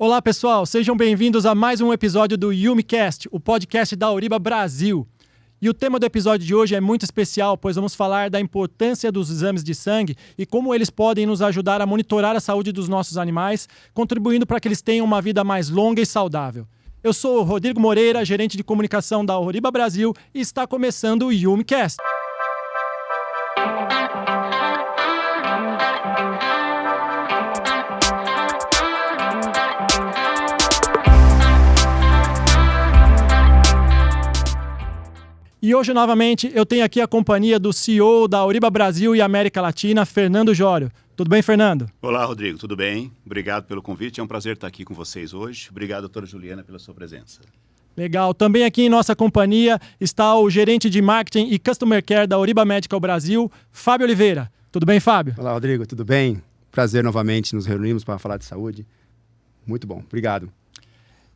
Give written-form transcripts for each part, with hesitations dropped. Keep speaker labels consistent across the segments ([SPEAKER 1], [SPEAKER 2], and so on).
[SPEAKER 1] Olá pessoal, sejam bem-vindos a mais um episódio do YumiCast, o podcast da Auriba Brasil. E o tema do episódio de hoje é muito especial, pois vamos falar da importância dos exames de sangue e como eles podem nos ajudar a monitorar a saúde dos nossos animais, contribuindo para que eles tenham uma vida mais longa e saudável. Eu sou o Rodrigo Moreira, gerente de comunicação da Auriba Brasil, e está começando o YumiCast. E hoje, novamente, eu tenho aqui a companhia do CEO da Auriba Brasil e América Latina, Fernando Jório. Tudo bem, Fernando?
[SPEAKER 2] Olá, Rodrigo. Tudo bem? Obrigado pelo convite. É um prazer estar aqui com vocês hoje. Obrigado, doutora Juliana, pela sua presença.
[SPEAKER 1] Legal. Também aqui em nossa companhia está o gerente de marketing e customer care da Auriba Medical Brasil, Fábio Oliveira. Tudo bem, Fábio?
[SPEAKER 3] Olá, Rodrigo. Tudo bem? Prazer novamente nos reunirmos para falar de saúde. Muito bom. Obrigado.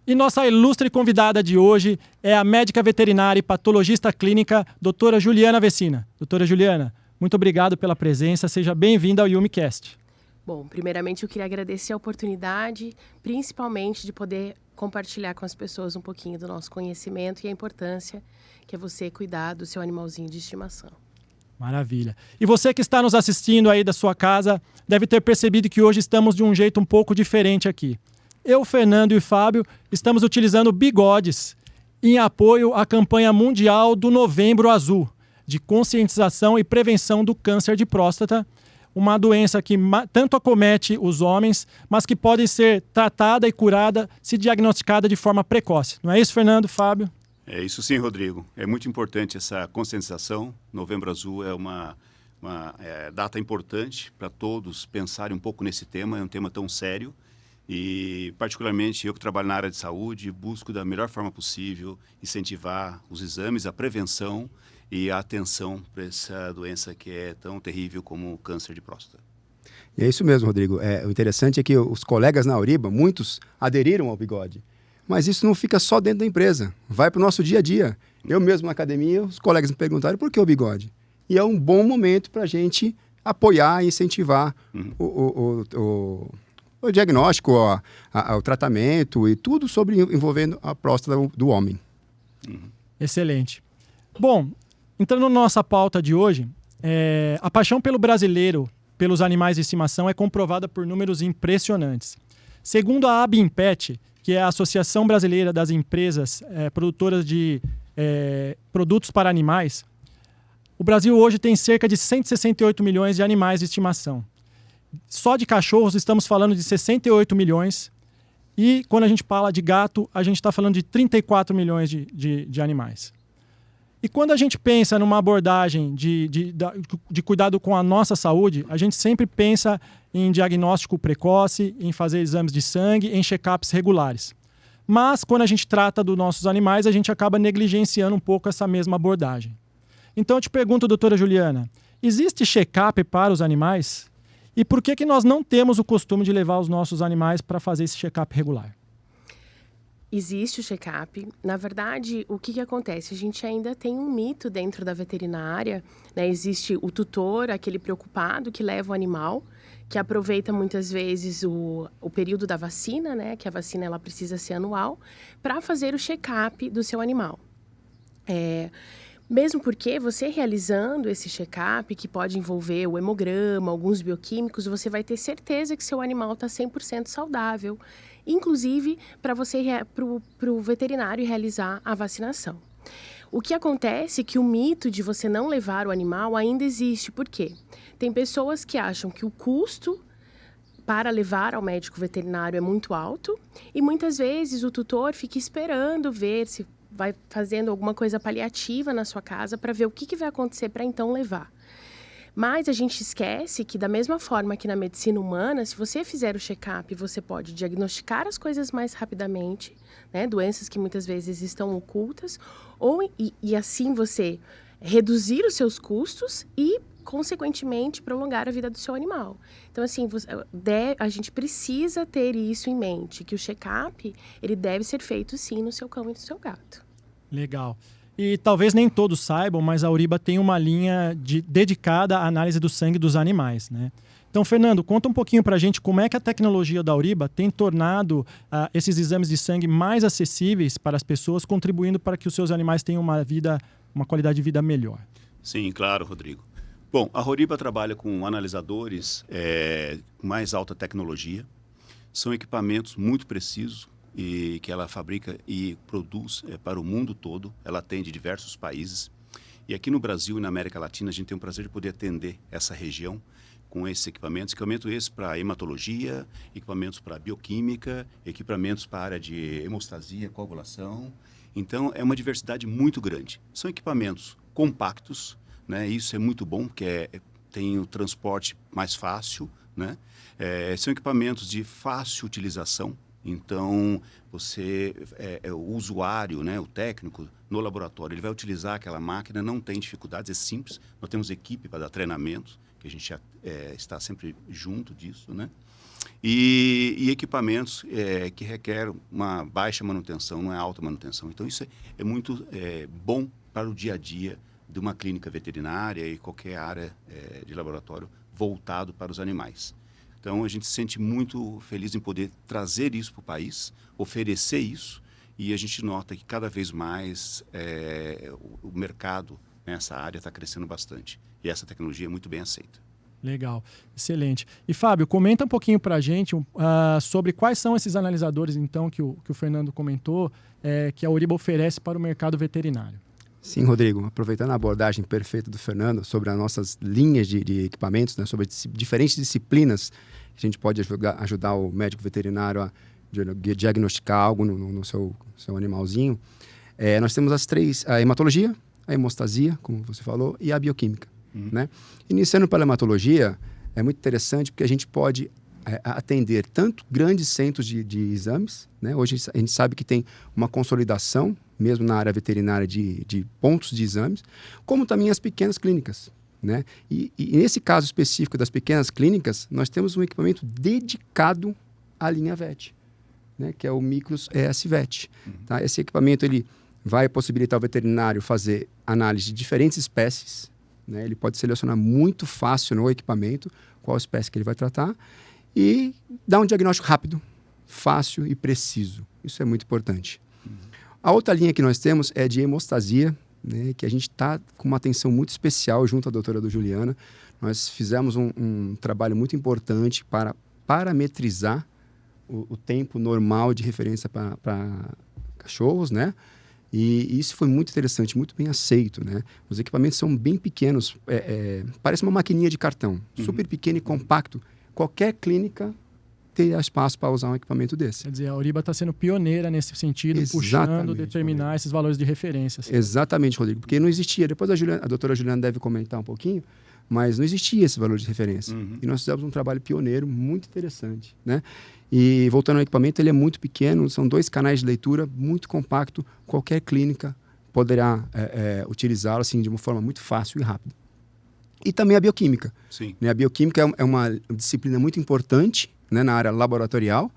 [SPEAKER 1] E nossa ilustre convidada de hoje é a médica veterinária e patologista clínica, doutora Juliana Vecina. Doutora Juliana, muito obrigado pela presença. Seja bem-vinda ao YumiCast.
[SPEAKER 4] Bom, primeiramente eu queria agradecer a oportunidade, principalmente de poder compartilhar com as pessoas um pouquinho do nosso conhecimento e a importância que é você cuidar do seu animalzinho de estimação.
[SPEAKER 1] Maravilha. E você que está nos assistindo aí da sua casa deve ter percebido que hoje estamos de um jeito um pouco diferente aqui. Eu, Fernando e o Fábio estamos utilizando bigodes em apoio à campanha mundial do Novembro Azul, de conscientização e prevenção do câncer de próstata, uma doença que tanto acomete os homens, mas que pode ser tratada e curada se diagnosticada de forma precoce. Não é isso, Fernando, Fábio?
[SPEAKER 2] É isso sim, Rodrigo. É muito importante essa conscientização. Novembro Azul é uma data importante para todos pensarem um pouco nesse tema. É um tema tão sério. E, particularmente, eu que trabalho na área de saúde, busco da melhor forma possível incentivar os exames, a prevenção e a atenção para essa doença que é tão terrível como o câncer de próstata.
[SPEAKER 3] E é isso mesmo, Rodrigo. O interessante é que os colegas na Auriba, muitos aderiram ao bigode. Mas isso não fica só dentro da empresa, vai para o nosso dia a dia. Eu mesmo na academia, os colegas me perguntaram por que o bigode. E é um bom momento para a gente apoiar e incentivar o diagnóstico, o tratamento e tudo sobre envolvendo a próstata do homem.
[SPEAKER 1] Excelente. Bom, entrando na nossa pauta de hoje, a paixão pelo brasileiro pelos animais de estimação é comprovada por números impressionantes. Segundo a Abimpet, que é a Associação Brasileira das Empresas Produtoras de Produtos para Animais, o Brasil hoje tem cerca de 168 milhões de animais de estimação. Só de cachorros estamos falando de 68 milhões e quando a gente fala de gato, a gente está falando de 34 milhões de animais. E quando a gente pensa numa abordagem de cuidado com a nossa saúde, a gente sempre pensa em diagnóstico precoce, em fazer exames de sangue, em check-ups regulares. Mas quando a gente trata dos nossos animais, a gente acaba negligenciando um pouco essa mesma abordagem. Então eu te pergunto, doutora Juliana, existe check-up para os animais? E por que nós não temos o costume de levar os nossos animais para fazer esse check-up regular?
[SPEAKER 4] Existe o check-up. Na verdade, o que acontece? A gente ainda tem um mito dentro da veterinária, né? Existe o tutor, aquele preocupado que leva o animal, que aproveita muitas vezes o período da vacina, né? Que a vacina ela precisa ser anual, para fazer o check-up do seu animal. Mesmo porque você realizando esse check-up, que pode envolver o hemograma, alguns bioquímicos, você vai ter certeza que seu animal está 100% saudável, inclusive para o veterinário realizar a vacinação. O que acontece é que o mito de você não levar o animal ainda existe. Por quê? Tem pessoas que acham que o custo para levar ao médico veterinário é muito alto e muitas vezes o tutor fica esperando ver se vai fazendo alguma coisa paliativa na sua casa para ver o que vai acontecer para então levar. Mas a gente esquece que da mesma forma que na medicina humana, se você fizer o check-up, você pode diagnosticar as coisas mais rapidamente, né? Doenças que muitas vezes estão ocultas, e assim você reduzir os seus custos e, consequentemente, prolongar a vida do seu animal. Então, assim, a gente precisa ter isso em mente, que o check-up, ele deve ser feito, sim, no seu cão e no seu gato.
[SPEAKER 1] Legal. E talvez nem todos saibam, mas a Auriba tem uma linha dedicada à análise do sangue dos animais, né? Então, Fernando, conta um pouquinho para a gente como é que a tecnologia da Auriba tem tornado esses exames de sangue mais acessíveis para as pessoas, contribuindo para que os seus animais tenham uma qualidade de vida melhor.
[SPEAKER 2] Sim, claro, Rodrigo. Bom, a Auriba trabalha com analisadores com mais alta tecnologia. São equipamentos muito precisos e que ela fabrica e produz para o mundo todo. Ela atende diversos países. E aqui no Brasil e na América Latina, a gente tem o prazer de poder atender essa região com esses equipamentos esses para hematologia, equipamentos para bioquímica, equipamentos para a área de hemostasia, coagulação. Então, é uma diversidade muito grande. São equipamentos compactos, né? Isso é muito bom, porque tem o transporte mais fácil, né? São equipamentos de fácil utilização. Então, o usuário, né, o técnico, no laboratório, ele vai utilizar aquela máquina, não tem dificuldades, é simples. Nós temos equipe para dar treinamento, que a gente está sempre junto disso, né? E equipamentos que requerem uma baixa manutenção, não é alta manutenção. Então, isso é muito bom para o dia a dia de uma clínica veterinária e qualquer área de laboratório voltado para os animais. Então, a gente se sente muito feliz em poder trazer isso para o país, oferecer isso, e a gente nota que cada vez mais o mercado nessa área está crescendo bastante. E essa tecnologia é muito bem aceita.
[SPEAKER 1] Legal, excelente. E Fábio, comenta um pouquinho para a gente sobre quais são esses analisadores, então, que o Fernando comentou, que a Auriba oferece para o mercado veterinário.
[SPEAKER 3] Sim, Rodrigo, aproveitando a abordagem perfeita do Fernando sobre as nossas linhas de equipamentos, né, sobre diferentes disciplinas que a gente pode ajudar o médico veterinário a diagnosticar algo no seu animalzinho, nós temos as três: a hematologia, a hemostasia, como você falou, e a bioquímica. Né? Iniciando pela hematologia, é muito interessante porque a gente pode atender tanto grandes centros de exames, né? Hoje a gente sabe que tem uma consolidação, mesmo na área veterinária, de pontos de exames, como também as pequenas clínicas. Né? E nesse caso específico das pequenas clínicas, nós temos um equipamento dedicado à linha VET, né? Que é o Micros ES-VET. Tá? Esse equipamento ele vai possibilitar ao veterinário fazer análise de diferentes espécies, né? Ele pode selecionar muito fácil no equipamento qual espécie que ele vai tratar e dar um diagnóstico rápido, fácil e preciso. Isso é muito importante. A outra linha que nós temos é de hemostasia, né? Que a gente está com uma atenção muito especial junto à doutora Juliana. Nós fizemos um trabalho muito importante para parametrizar o tempo normal de referência para cachorros, né? E isso foi muito interessante, muito bem aceito, né? Os equipamentos são bem pequenos, parece uma maquininha de cartão, super pequeno e compacto. Qualquer clínica teria espaço para usar um equipamento desse.
[SPEAKER 1] Quer dizer, a Auriba está sendo pioneira nesse sentido, puxando, determinar Rodrigo. Esses valores de referência. Assim.
[SPEAKER 3] Exatamente, Rodrigo, porque não existia. Depois a doutora Juliana deve comentar um pouquinho, mas não existia esse valor de referência. E nós fizemos um trabalho pioneiro muito interessante, né? E voltando ao equipamento, ele é muito pequeno, são 2 canais de leitura, muito compacto, qualquer clínica poderá utilizá-lo assim, de uma forma muito fácil e rápida. E também a bioquímica.
[SPEAKER 2] Sim.
[SPEAKER 3] Né? A bioquímica é uma disciplina muito importante, né, na área laboratorial,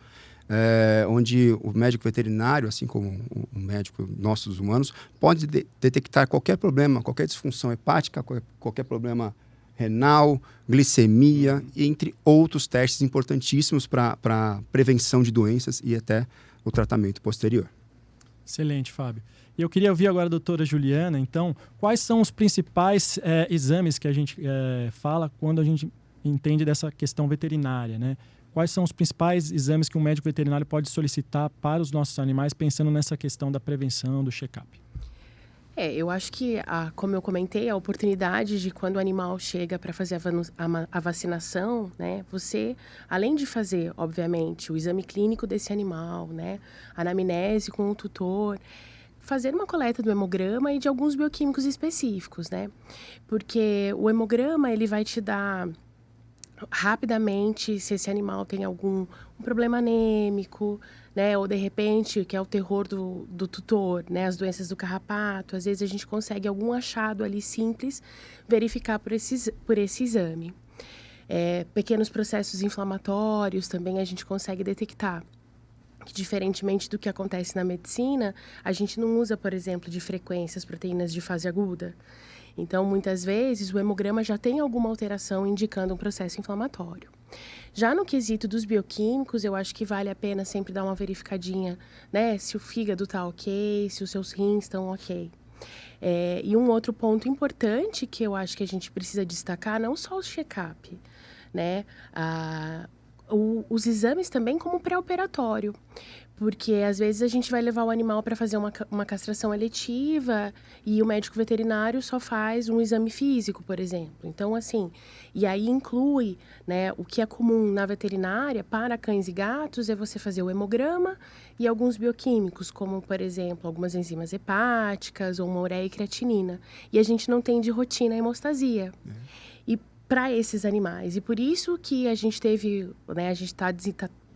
[SPEAKER 3] onde o médico veterinário, assim como o médico nossos humanos, pode detectar qualquer problema, qualquer disfunção hepática, qualquer problema renal, glicemia, entre outros testes importantíssimos para prevenção de doenças e até o tratamento posterior.
[SPEAKER 1] Excelente, Fábio. E eu queria ouvir agora a doutora Juliana, então, quais são os principais exames que a gente fala quando a gente entende dessa questão veterinária, né? Quais são os principais exames que um médico veterinário pode solicitar para os nossos animais, pensando nessa questão da prevenção, do check-up?
[SPEAKER 4] Eu acho que, como eu comentei, a oportunidade de quando o animal chega para fazer a vacinação, né? Você, além de fazer, obviamente, o exame clínico desse animal, né? A anamnese com o tutor, fazer uma coleta do hemograma e de alguns bioquímicos específicos, né? Porque o hemograma, ele vai te dar rapidamente se esse animal tem algum problema anêmico, né? Ou de repente, que é o terror do tutor, né? As doenças do carrapato. Às vezes a gente consegue algum achado ali simples verificar por esse exame. Pequenos processos inflamatórios também a gente consegue detectar. Que, diferentemente do que acontece na medicina, a gente não usa, por exemplo, de frequência as proteínas de fase aguda. Então, muitas vezes, o hemograma já tem alguma alteração indicando um processo inflamatório. Já no quesito dos bioquímicos, eu acho que vale a pena sempre dar uma verificadinha, né? Se o fígado está ok, se os seus rins estão ok. E um outro ponto importante que eu acho que a gente precisa destacar, não só o check-up, né? Os exames também como pré-operatório. Porque, às vezes, a gente vai levar o animal para fazer uma castração eletiva e o médico veterinário só faz um exame físico, por exemplo. Então, assim, e aí inclui, né, o que é comum na veterinária para cães e gatos é você fazer o hemograma e alguns bioquímicos, como, por exemplo, algumas enzimas hepáticas ou uma ureia e creatinina. E a gente não tem de rotina a hemostasia. E para esses animais. E por isso que a gente teve, né, a gente está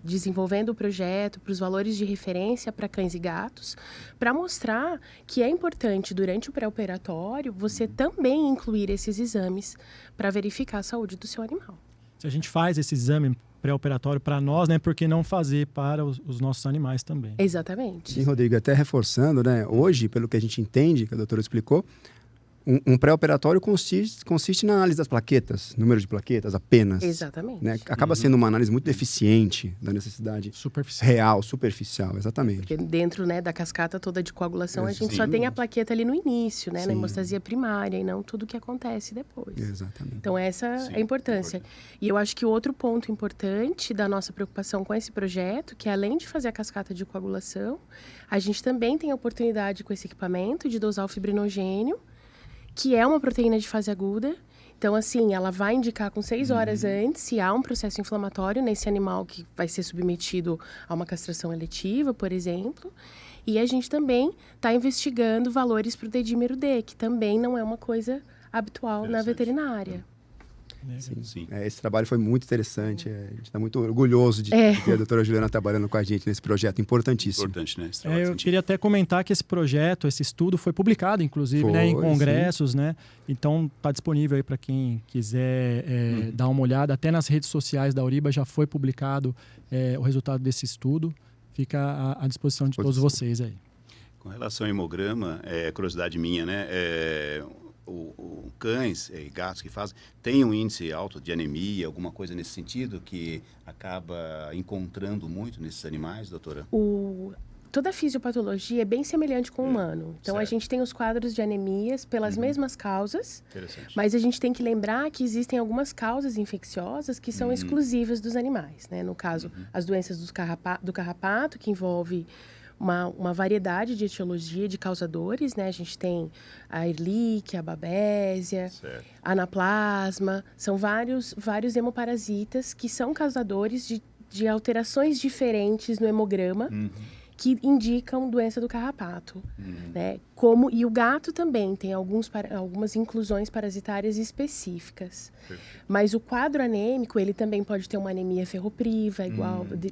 [SPEAKER 4] desenvolvendo o projeto para os valores de referência para cães e gatos, para mostrar que é importante, durante o pré-operatório, você também incluir esses exames para verificar a saúde do seu animal.
[SPEAKER 1] Se a gente faz esse exame pré-operatório para nós, né, por que não fazer para os nossos animais também?
[SPEAKER 4] Exatamente.
[SPEAKER 3] Sim, Rodrigo, até reforçando, né? Hoje, pelo que a gente entende, que a doutora explicou, um pré-operatório consiste na análise das plaquetas, número de plaquetas apenas.
[SPEAKER 4] Exatamente.
[SPEAKER 3] Né? Acaba sendo uma análise muito deficiente da necessidade real, superficial, exatamente.
[SPEAKER 4] Porque dentro, né, da cascata toda de coagulação, a gente só tem a plaqueta ali no início, né, na hemostasia primária, e não tudo que acontece depois.
[SPEAKER 3] Exatamente.
[SPEAKER 4] Então, essa é a importância. E eu acho que outro ponto importante da nossa preocupação com esse projeto, que além de fazer a cascata de coagulação, a gente também tem a oportunidade com esse equipamento de dosar o fibrinogênio, que é uma proteína de fase aguda. Então, assim, ela vai indicar com 6 horas antes se há um processo inflamatório nesse animal que vai ser submetido a uma castração eletiva, por exemplo. E a gente também está investigando valores para o dedímero D, que também não é uma coisa habitual na veterinária.
[SPEAKER 3] Sim. Esse trabalho foi muito interessante. A gente está muito orgulhoso de ter a doutora Juliana trabalhando com a gente nesse projeto importantíssimo.
[SPEAKER 2] Importante, né?
[SPEAKER 1] Eu queria até comentar que esse projeto, esse estudo foi publicado, inclusive, né, em congressos, né? Então, está disponível aí para quem quiser dar uma olhada. Até nas redes sociais da Auriba já foi publicado o resultado desse estudo. Fica à disposição de todos vocês aí.
[SPEAKER 2] Com relação ao hemograma, curiosidade minha, né? Cães e gatos que fazem, tem um índice alto de anemia, alguma coisa nesse sentido que acaba encontrando muito nesses animais, doutora?
[SPEAKER 4] Toda a fisiopatologia é bem semelhante com o humano. Então, a gente tem os quadros de anemias pelas mesmas causas, mas a gente tem que lembrar que existem algumas causas infecciosas que são exclusivas dos animais, né? No caso, as doenças do carrapato, que envolve uma variedade de etiologia de causadores, né? A gente tem a Ehrlichia, a Babésia, a Anaplasma. São vários hemoparasitas que são causadores de alterações diferentes no hemograma que indicam doença do carrapato, né? E o gato também tem algumas inclusões parasitárias específicas. Mas o quadro anêmico, ele também pode ter uma anemia ferropriva,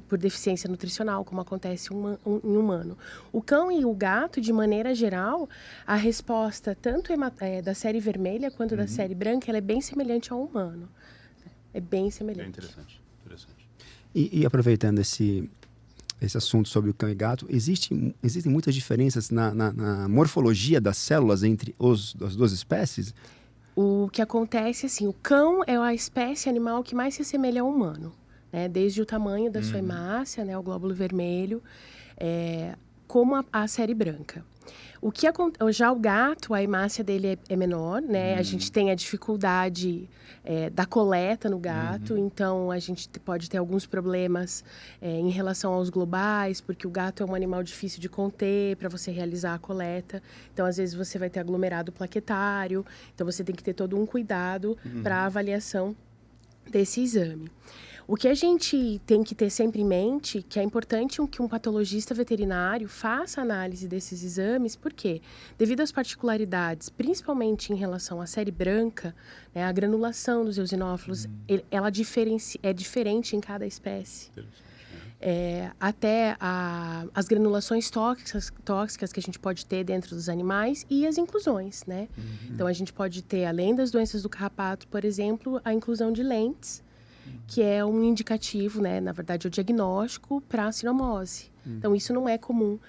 [SPEAKER 4] por deficiência nutricional, como acontece em humano. O cão e o gato, de maneira geral, a resposta tanto da série vermelha quanto da série branca, ela é bem semelhante ao humano. É bem semelhante.
[SPEAKER 2] É interessante.
[SPEAKER 3] E aproveitando esse assunto sobre o cão e gato, existem muitas diferenças na morfologia das células entre as duas espécies?
[SPEAKER 4] O que acontece, assim, o cão é a espécie animal que mais se assemelha ao humano, né? Desde o tamanho da sua hemácia, né, o glóbulo vermelho, como a série branca. Já o gato, a hemácia dele é menor, né? A gente tem a dificuldade da coleta no gato, então a gente pode ter alguns problemas em relação aos globais, porque o gato é um animal difícil de conter para você realizar a coleta. Então, às vezes, você vai ter aglomerado plaquetário, então você tem que ter todo um cuidado para a avaliação desse exame. O que a gente tem que ter sempre em mente, que é importante que um patologista veterinário faça análise desses exames, por quê? Devido às particularidades, principalmente em relação à série branca, né, a granulação dos eosinófilos, ela é diferente em cada espécie. Até as granulações tóxicas que a gente pode ter dentro dos animais e as inclusões, né? Então, a gente pode ter, além das doenças do carrapato, por exemplo, a inclusão de lentes, que é um indicativo, né, na verdade, o diagnóstico para a sinomose. Então, isso não é comum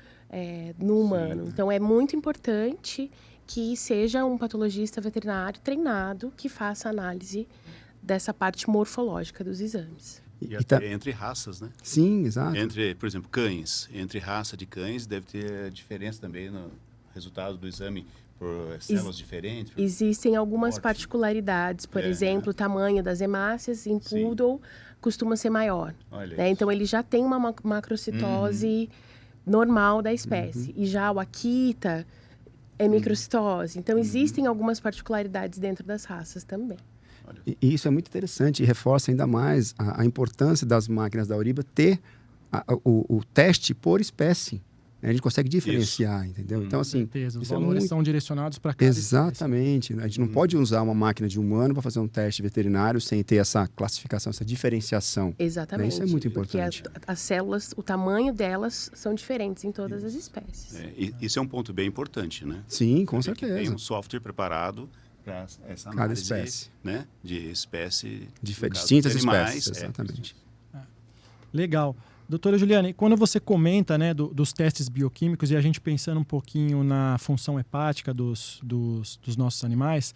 [SPEAKER 4] no humano. Então, é muito importante que seja um patologista veterinário treinado que faça análise dessa parte morfológica dos exames.
[SPEAKER 2] E até entre raças, né?
[SPEAKER 3] Sim, exato.
[SPEAKER 2] Entre, por exemplo, cães. Entre raça de cães deve ter diferença também no resultado do exame por células diferentes.
[SPEAKER 4] Existem algumas
[SPEAKER 2] Morte.
[SPEAKER 4] particularidades. Por exemplo, o tamanho das hemácias em poodle costuma ser maior.
[SPEAKER 2] Olha
[SPEAKER 4] Né?
[SPEAKER 2] isso.
[SPEAKER 4] Então, ele já tem uma macrocitose normal da espécie. E já o Akita é microcitose. Então, existem algumas particularidades dentro das raças também.
[SPEAKER 3] E isso é muito interessante e reforça ainda mais a importância das máquinas da Auriba ter o teste por espécie. Né? A gente consegue diferenciar, entendeu? Então, assim,
[SPEAKER 1] Certeza, os
[SPEAKER 3] isso é
[SPEAKER 1] valores
[SPEAKER 3] muito...
[SPEAKER 1] são direcionados para cada espécie.
[SPEAKER 3] Exatamente. A gente não pode usar uma máquina de humano para fazer um teste veterinário sem ter essa classificação, essa diferenciação.
[SPEAKER 4] Exatamente.
[SPEAKER 3] Isso é muito
[SPEAKER 4] Porque
[SPEAKER 3] importante.
[SPEAKER 4] as células, o tamanho delas são diferentes em todas as espécies.
[SPEAKER 2] Isso é um ponto bem importante, né?
[SPEAKER 3] Sim, com
[SPEAKER 2] Saber que
[SPEAKER 3] certeza.
[SPEAKER 2] tem um software preparado para essa
[SPEAKER 3] Cada
[SPEAKER 2] análise,
[SPEAKER 3] espécie.
[SPEAKER 2] né? De espécie... no caso
[SPEAKER 3] Distintas
[SPEAKER 2] dos animais,
[SPEAKER 3] espécies, exatamente.
[SPEAKER 1] Legal. Doutora Juliane, quando você comenta, né, dos testes bioquímicos e a gente pensando um pouquinho na função hepática dos nossos animais,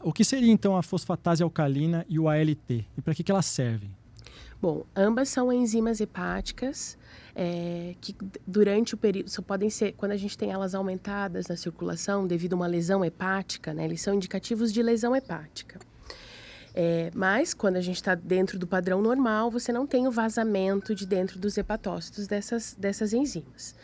[SPEAKER 1] o que seria então a fosfatase alcalina e o ALT? E para que elas servem?
[SPEAKER 4] Bom, ambas são enzimas hepáticas que durante o período, só podem ser, quando a gente tem elas aumentadas na circulação devido a uma lesão hepática, né, eles são indicativos de lesão hepática. Mas, quando a gente está dentro do padrão normal, você não tem o vazamento de dentro dos hepatócitos dessas enzimas.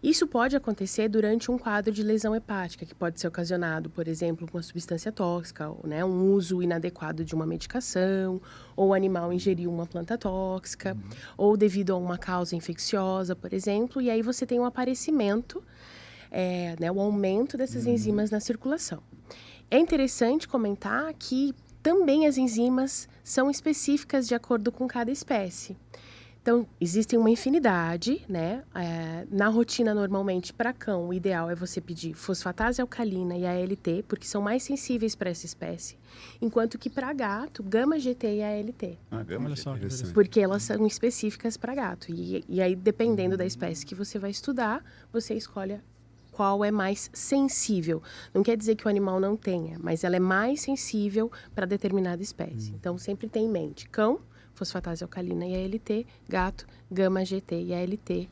[SPEAKER 4] Isso pode acontecer durante um quadro de lesão hepática, que pode ser ocasionado, por exemplo, por uma substância tóxica, ou, né, um uso inadequado de uma medicação, ou o animal ingeriu uma planta tóxica, ou devido a uma causa infecciosa, por exemplo, e aí você tem um aparecimento, né, o aumento dessas enzimas na circulação. É interessante comentar que também as enzimas são específicas de acordo com cada espécie. Então, existem uma infinidade, né? Na rotina, normalmente, para cão, o ideal é você pedir fosfatase alcalina e ALT, porque são mais sensíveis para essa espécie. Enquanto que para gato, gama GT e ALT.
[SPEAKER 1] Olha só, que interessante.
[SPEAKER 4] Porque elas são específicas para gato. E aí, dependendo da espécie que você vai estudar, você escolhe qual é mais sensível. Não quer dizer que o animal não tenha, mas ela é mais sensível para determinada espécie. Então, sempre tem em mente. Cão, fosfatase alcalina e ALT. Gato, gama GT e ALT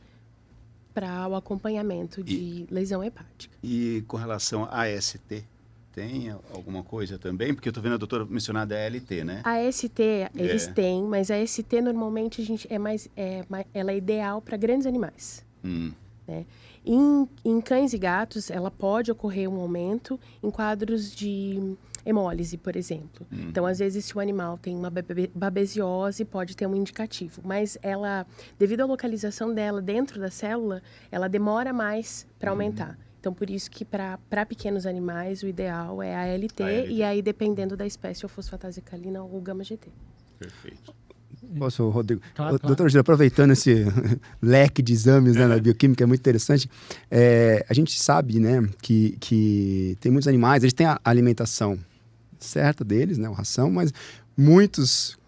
[SPEAKER 4] para o acompanhamento de lesão hepática.
[SPEAKER 2] E com relação a AST, tem alguma coisa também? Porque eu estou vendo a doutora mencionar a ALT, né?
[SPEAKER 4] A AST, eles têm, mas a AST normalmente a gente ela é ideal para grandes animais. Né? Em cães e gatos, ela pode ocorrer um aumento em quadros de hemólise, por exemplo. Então, às vezes, se o animal tem uma babesiose, pode ter um indicativo. Mas ela, devido à localização dela dentro da célula, ela demora mais para aumentar. Então, por isso que para pequenos animais, o ideal é a ALT, e aí, dependendo da espécie, ou fosfatase alcalina ou gama GT.
[SPEAKER 2] Perfeito.
[SPEAKER 3] Posso, Rodrigo?
[SPEAKER 1] Claro.
[SPEAKER 3] Doutor Gil, aproveitando esse leque de exames, né, na bioquímica, é muito interessante. A gente sabe, né, que tem muitos animais, eles têm a alimentação certa deles, né, a ração, mas muitos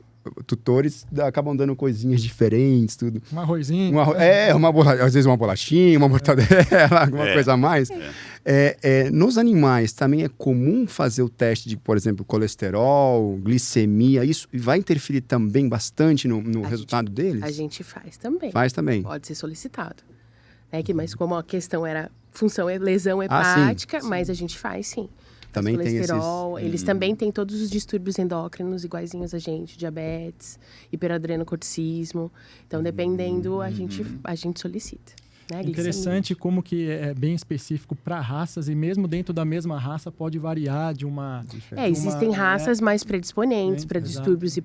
[SPEAKER 3] tutores acabam dando coisinhas diferentes, tudo.
[SPEAKER 1] Um arrozinho.
[SPEAKER 3] Às vezes uma bolachinha, uma mortadela, alguma coisa a mais. Nos animais também é comum fazer o teste de, por exemplo, colesterol, glicemia, isso vai interferir também bastante no resultado deles?
[SPEAKER 4] A gente faz também.
[SPEAKER 3] Faz também.
[SPEAKER 4] Pode ser solicitado. Mas como a questão era função lesão hepática,
[SPEAKER 3] sim.
[SPEAKER 4] Mas a gente faz sim.
[SPEAKER 3] Também tem
[SPEAKER 4] colesterol, eles também têm todos os distúrbios endócrinos iguaizinhos a gente, diabetes, hiperadrenocorticismo. Então, dependendo, a gente solicita. Né?
[SPEAKER 1] Interessante como que é bem específico para raças e mesmo dentro da mesma raça pode variar de uma...
[SPEAKER 4] existem raças mais predisponentes para distúrbios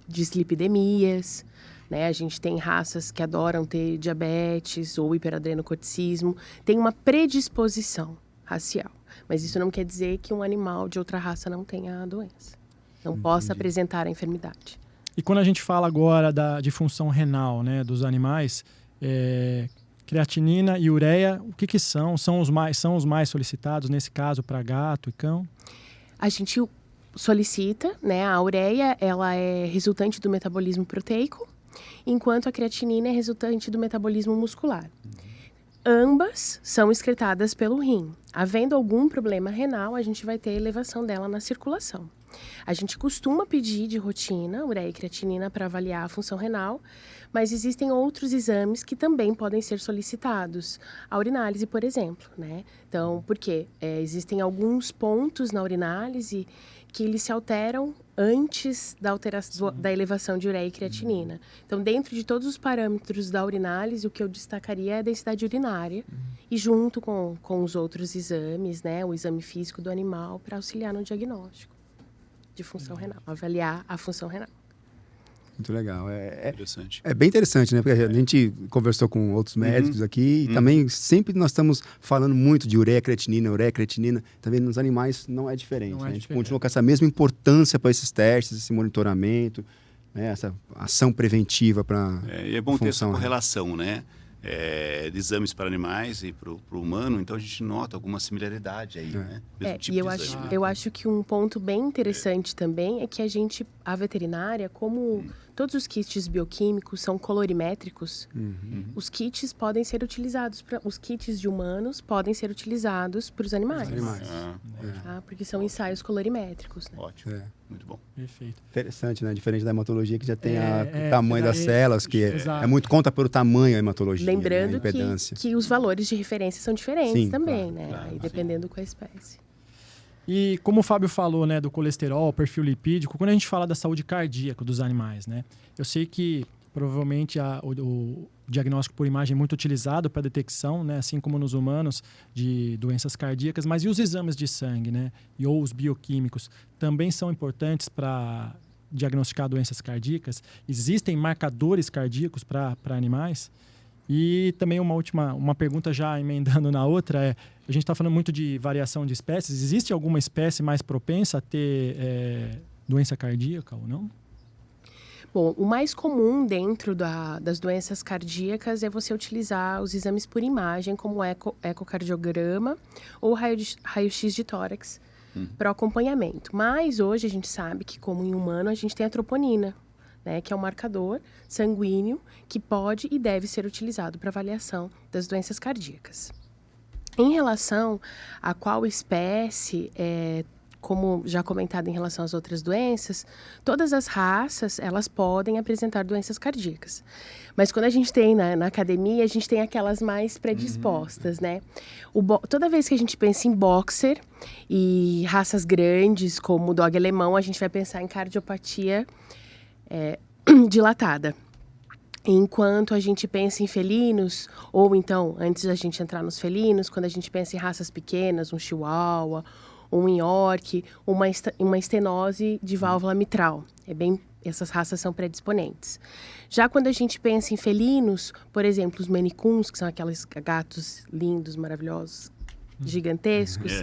[SPEAKER 4] dislipidemias. Né? A gente tem raças que adoram ter diabetes ou hiperadrenocorticismo. Tem uma predisposição racial. Mas isso não quer dizer que um animal de outra raça não tenha a doença. Não possa apresentar a enfermidade.
[SPEAKER 1] E quando a gente fala agora de função renal, né, dos animais, creatinina e ureia, o que são? São os mais solicitados, nesse caso, para gato e cão?
[SPEAKER 4] A gente solicita, né? A ureia, ela é resultante do metabolismo proteico, enquanto a creatinina é resultante do metabolismo muscular. Ambas são excretadas pelo rim. Havendo algum problema renal, a gente vai ter elevação dela na circulação. A gente costuma pedir de rotina ureia e creatinina para avaliar a função renal, mas existem outros exames que também podem ser solicitados. A urinálise, por exemplo, né? Então, por quê? Existem alguns pontos na urinálise que eles se alteram antes da elevação de ureia e creatinina. Então, dentro de todos os parâmetros da urinálise, o que eu destacaria é a densidade urinária e junto com os outros exames, né? O exame físico do animal para auxiliar no diagnóstico de função renal, avaliar a função renal.
[SPEAKER 3] Muito legal.
[SPEAKER 2] Interessante.
[SPEAKER 3] É bem interessante, né? Porque a gente conversou com outros médicos aqui e também sempre nós estamos falando muito de ureia, creatinina. Também nos animais não é diferente. Né? A gente continua com essa mesma importância para esses testes, esse monitoramento, né? Essa ação preventiva para
[SPEAKER 2] E é bom ter essa correlação, né? De exames para animais e para o humano, então a gente nota alguma similaridade aí, né? Mesmo tipo
[SPEAKER 4] e
[SPEAKER 2] de
[SPEAKER 4] eu acho que um ponto bem interessante também é que a veterinária, como todos os kits bioquímicos são colorimétricos, os kits podem ser utilizados os kits de humanos podem ser utilizados para os animais. Tá? Porque são ensaios colorimétricos. Né?
[SPEAKER 2] Ótimo. Muito bom.
[SPEAKER 1] Perfeito.
[SPEAKER 3] Interessante, né? Diferente da hematologia, que já tem o tamanho das células, que conta pelo tamanho a hematologia.
[SPEAKER 4] Lembrando,
[SPEAKER 3] né? A impedância.
[SPEAKER 4] que os valores de referência são diferentes também, né?
[SPEAKER 2] Claro,
[SPEAKER 4] dependendo qual a espécie.
[SPEAKER 1] E como o Fábio falou, né, do colesterol, perfil lipídico, quando a gente fala da saúde cardíaca dos animais, né? Eu sei que provavelmente o diagnóstico por imagem é muito utilizado para detecção, né, assim como nos humanos, de doenças cardíacas, mas e os exames de sangue, né? Ou os bioquímicos também são importantes para diagnosticar doenças cardíacas? Existem marcadores cardíacos para animais? E também uma pergunta já emendando na outra a gente está falando muito de variação de espécies. Existe alguma espécie mais propensa a ter doença cardíaca ou não?
[SPEAKER 4] Bom, o mais comum dentro das doenças cardíacas é você utilizar os exames por imagem, como o ecocardiograma ou raio-x de tórax, para o acompanhamento. Mas hoje a gente sabe que, como em humano, a gente tem a troponina, né, que é um marcador sanguíneo que pode e deve ser utilizado para avaliação das doenças cardíacas. Em relação a qual espécie, como já comentado em relação às outras doenças, todas as raças, elas podem apresentar doenças cardíacas. Mas quando a gente tem na academia, a gente tem aquelas mais predispostas, né? Toda vez que a gente pensa em boxer e raças grandes, como o dog alemão, a gente vai pensar em cardiopatia dilatada. Enquanto a gente pensa em felinos, ou então, antes da gente entrar nos felinos, quando a gente pensa em raças pequenas, um chihuahua, um York, uma estenose de válvula mitral. Essas raças são predisponentes. Já quando a gente pensa em felinos, por exemplo, os Maine Coons, que são aqueles gatos lindos, maravilhosos, gigantescos,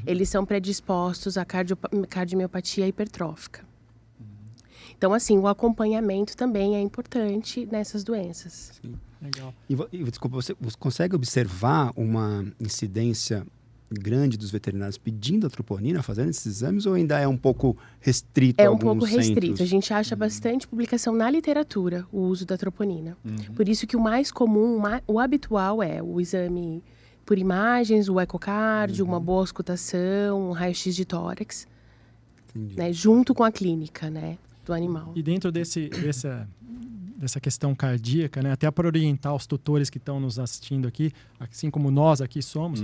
[SPEAKER 4] eles são predispostos à cardiomiopatia hipertrófica. Então, assim, o acompanhamento também é importante nessas doenças.
[SPEAKER 3] Sim.
[SPEAKER 1] Legal.
[SPEAKER 3] E desculpa, você consegue observar uma incidência grande dos veterinários pedindo a troponina, fazendo esses exames, ou ainda é um pouco restrito a alguns
[SPEAKER 4] pouco restrito.
[SPEAKER 3] centros?
[SPEAKER 4] A gente acha bastante publicação na literatura o uso da troponina. Por isso que o mais comum, o habitual é o exame por imagens, o ecocardio, uma boa auscultação, um raio-x de tórax, né, junto com a clínica, né, do animal.
[SPEAKER 1] E dentro dessa questão cardíaca, né, até para orientar os tutores que estão nos assistindo aqui, assim como nós aqui somos,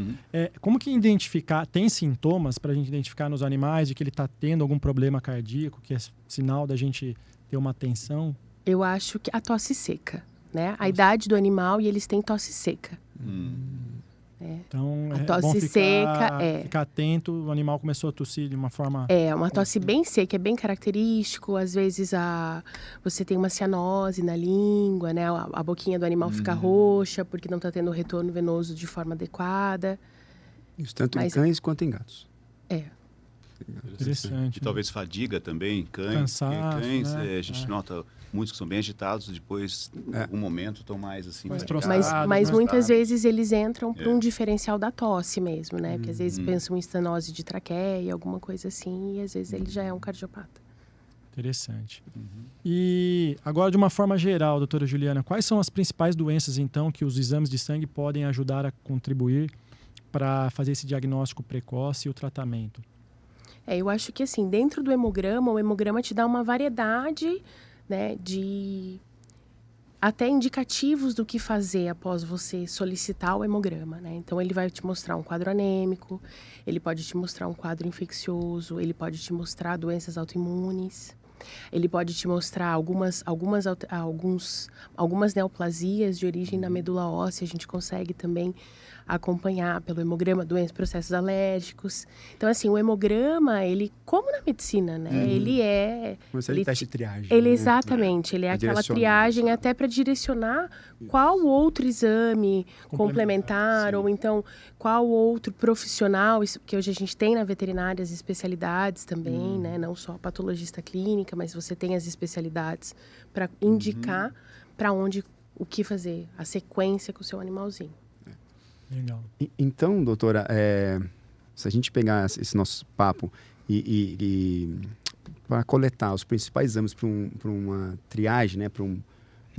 [SPEAKER 1] como que identificar, tem sintomas para a gente identificar nos animais de que ele está tendo algum problema cardíaco, que é sinal da gente ter uma atenção?
[SPEAKER 4] Eu acho que a tosse seca, né? A idade do animal e eles têm tosse seca.
[SPEAKER 1] Então,
[SPEAKER 4] a tosse
[SPEAKER 1] ficar atento, o animal começou a tossir de uma forma...
[SPEAKER 4] uma tosse bem seca, é bem característico. Às vezes você tem uma cianose na língua, né? A boquinha do animal fica roxa porque não está tendo o retorno venoso de forma adequada.
[SPEAKER 3] Isso tanto em cães quanto em gatos.
[SPEAKER 1] Interessante.
[SPEAKER 2] E talvez fadiga também, cães.
[SPEAKER 1] Cansaço,
[SPEAKER 2] cães,
[SPEAKER 1] né?
[SPEAKER 2] a gente nota muitos que são bem agitados, depois, em algum momento, estão mais assim...
[SPEAKER 4] Mas muitas vezes eles entram para um diferencial da tosse mesmo, né? Porque às vezes pensam em estenose de traqueia, alguma coisa assim, e às vezes ele já é um cardiopata.
[SPEAKER 1] Interessante. E agora, de uma forma geral, doutora Juliana, quais são as principais doenças, então, que os exames de sangue podem ajudar a contribuir para fazer esse diagnóstico precoce e o tratamento?
[SPEAKER 4] Eu acho que assim, dentro do hemograma, o hemograma te dá uma variedade, né, de até indicativos do que fazer após você solicitar o hemograma, né? Então, ele vai te mostrar um quadro anêmico, ele pode te mostrar um quadro infeccioso, ele pode te mostrar doenças autoimunes, ele pode te mostrar algumas neoplasias de origem na medula óssea, a gente consegue também acompanhar pelo hemograma doenças, processos alérgicos. Então, assim, o hemograma, ele, como na medicina, né? Ele é...
[SPEAKER 3] Ele teste de triagem.
[SPEAKER 4] Ele,
[SPEAKER 3] né?
[SPEAKER 4] exatamente. Ele é aquela triagem até para direcionar qual outro exame complementar, ou então qual outro profissional, isso que hoje a gente tem na veterinária as especialidades também, né? Não só a patologista clínica, mas você tem as especialidades para indicar para onde, o que fazer, a sequência com o seu animalzinho.
[SPEAKER 1] Legal.
[SPEAKER 3] Então, doutora, se a gente pegar esse nosso papo e para coletar os principais exames para uma triagem, né,